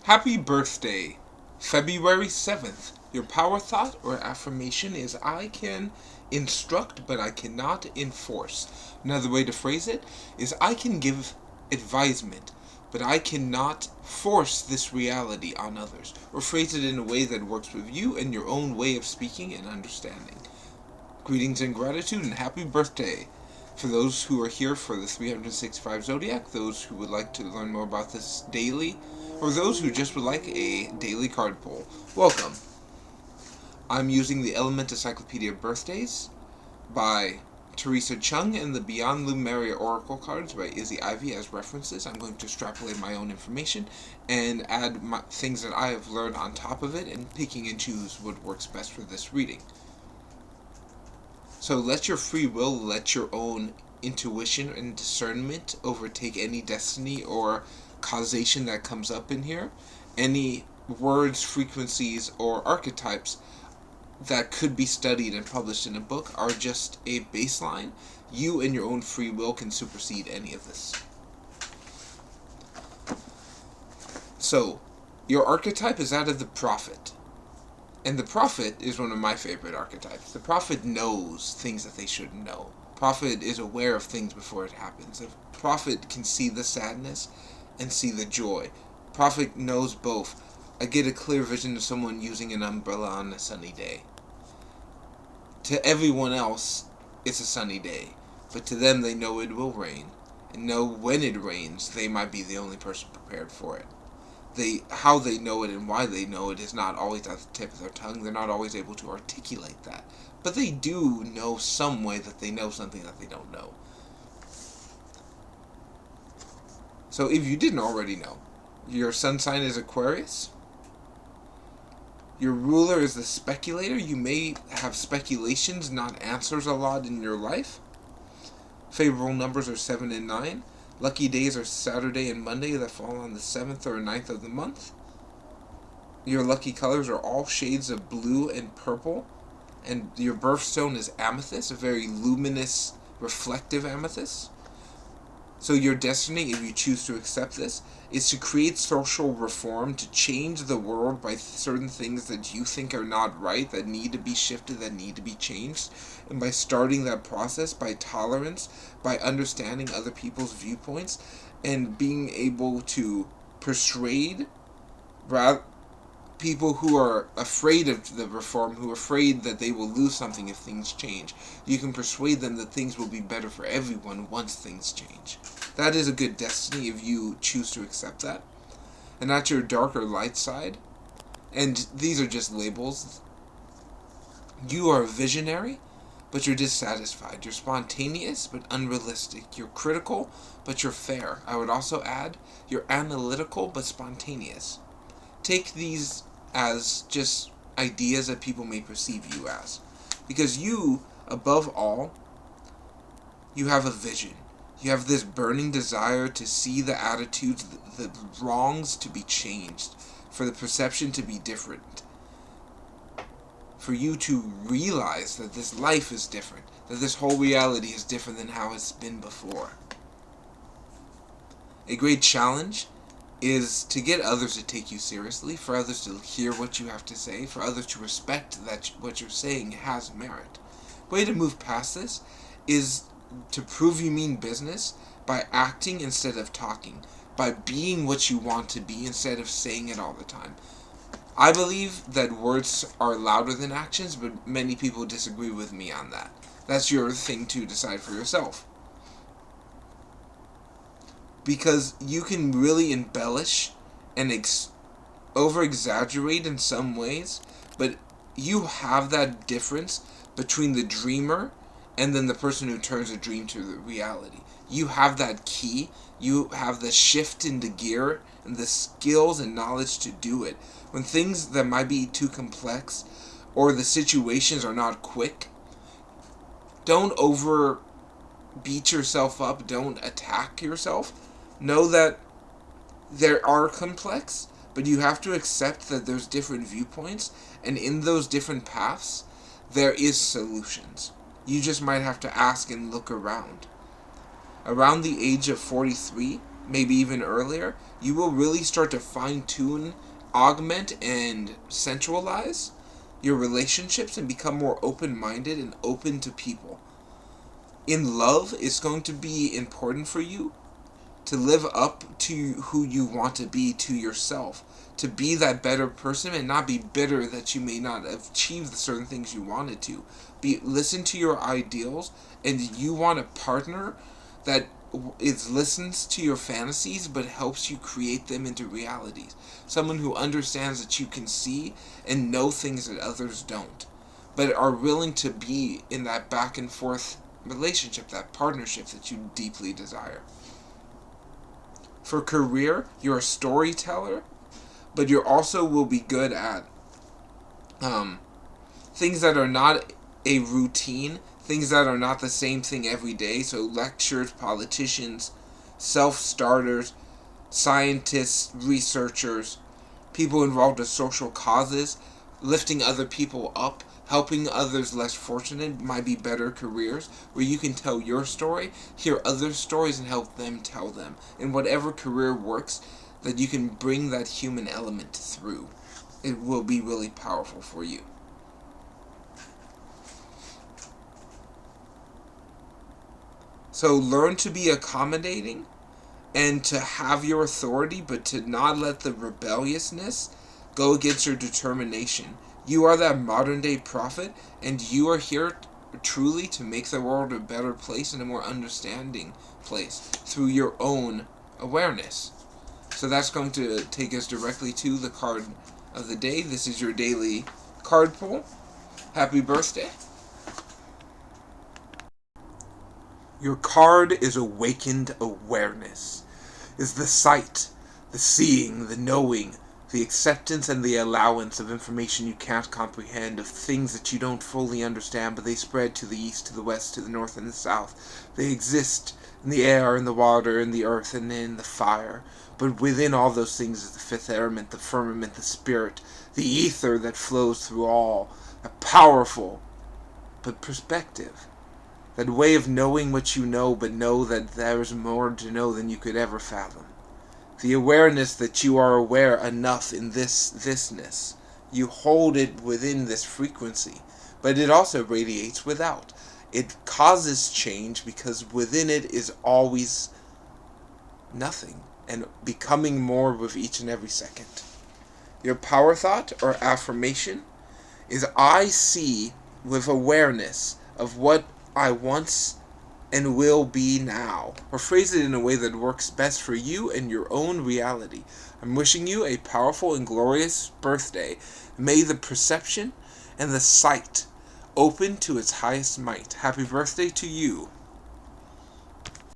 Happy birthday, February 7th. Your power thought or affirmation is I can instruct, but I cannot enforce. Another way to phrase it is I can give advisement, but I cannot force this reality on others. Or phrase it in a way that works with you and your own way of speaking and understanding. Greetings and gratitude and happy birthday. For those who are here for the 365 Zodiac, those who would like to learn more about this daily, or those who just would like a daily card pull, welcome. I'm using the Element Encyclopedia Birthdays by Teresa Chung and the Beyond Lemuria Oracle cards by Izzy Ivy as references. I'm going to extrapolate my own information and add things that I have learned on top of it and picking and choose what works best for this reading. So let your free will, let your own intuition and discernment overtake any destiny or causation that comes up in here. Any words, frequencies, or archetypes that could be studied and published in a book are just a baseline. You and your own free will can supersede any of this. So, your archetype is that of the prophet. And the prophet is one of my favorite archetypes. The prophet knows things that they shouldn't know. Prophet is aware of things before it happens. The prophet can see the sadness and see the joy. Prophet knows both. I get a clear vision of someone using an umbrella on a sunny day. To everyone else, it's a sunny day. But to them, they know it will rain. And know when it rains, they might be the only person prepared for it. How they know it and why they know it is not always at the tip of their tongue. They're not always able to articulate that. But they do know some way that they know something that they don't know. So if you didn't already know, your sun sign is Aquarius. Your ruler is the speculator. You may have speculations, not answers a lot in your life. Favorable numbers are 7 and 9. Lucky days are Saturday and Monday that fall on the 7th or 9th of the month. Your lucky colors are all shades of blue and purple. And your birthstone is amethyst, a very luminous, reflective amethyst. So your destiny, if you choose to accept this, is to create social reform, to change the world by certain things that you think are not right, that need to be shifted, that need to be changed. And by starting that process, by tolerance, by understanding other people's viewpoints, and being able to persuade people who are afraid of the reform, who are afraid that they will lose something if things change. You can persuade them that things will be better for everyone once things change. That is a good destiny if you choose to accept that. And that's your dark or light side. And these are just labels. You are a visionary, but you're dissatisfied. You're spontaneous, but unrealistic. You're critical, but you're fair. I would also add, you're analytical, but spontaneous. Take these as just ideas that people may perceive you as. Because you, above all, you have a vision. You have this burning desire to see the attitudes, the wrongs to be changed, for the perception to be different. For you to realize that this life is different, that this whole reality is different than how it's been before. A great challenge is to get others to take you seriously, for others to hear what you have to say, for others to respect that what you're saying has merit. Way to move past this is to prove you mean business by acting instead of talking, by being what you want to be instead of saying it all the time. I believe that words are louder than actions, but many people disagree with me on that. That's your thing to decide for yourself. Because you can really embellish and over-exaggerate in some ways, but you have that difference between the dreamer and then the person who turns a dream to the reality. You have that key, you have the shift in the gear and the skills and knowledge to do it. When things that might be too complex or the situations are not quick, don't over beat yourself up, don't attack yourself. Know that there are complex, but you have to accept that there's different viewpoints, and in those different paths, there is solutions. You just might have to ask and look around. Around the age of 43, maybe even earlier, you will really start to fine-tune, augment, and sensualize your relationships and become more open-minded and open to people. In love, it's going to be important for you to live up to who you want to be to yourself, to be that better person and not be bitter that you may not have achieved certain things you wanted to. Listen to your ideals, and you want a partner that listens to your fantasies but helps you create them into realities. Someone who understands that you can see and know things that others don't, but are willing to be in that back and forth relationship, that partnership that you deeply desire. For career, you're a storyteller, but you also will be good at things that are not a routine, things that are not the same thing every day. So lectures, politicians, self-starters, scientists, researchers, people involved in social causes, lifting other people up, helping others less fortunate might be better careers where you can tell your story, hear other stories, and help them tell them. In whatever career works, that you can bring that human element through. It will be really powerful for you. So learn to be accommodating and to have your authority, but to not let the rebelliousness go against your determination. You are that modern day prophet, and you are here truly to make the world a better place and a more understanding place through your own awareness. So that's going to take us directly to the card of the day. This is your daily card pull. Happy birthday. Your card is Awakened Awareness. Is the sight, the seeing, the knowing, the acceptance and the allowance of information you can't comprehend, of things that you don't fully understand, but they spread to the east, to the west, to the north, and the south. They exist in the air, in the water, in the earth, and in the fire. But within all those things is the fifth element, the firmament, the spirit, the ether that flows through all, a powerful but perspective. That way of knowing what you know, but know that there is more to know than you could ever fathom. The awareness that you are aware enough in thisness. You hold it within this frequency, but it also radiates without. It causes change because within it is always nothing, and becoming more with each and every second. Your power thought or affirmation is I see with awareness of what I once and will be now. Or phrase it in a way that works best for you and your own reality. I'm wishing you a powerful and glorious birthday. May the perception and the sight open to its highest might. Happy birthday to you.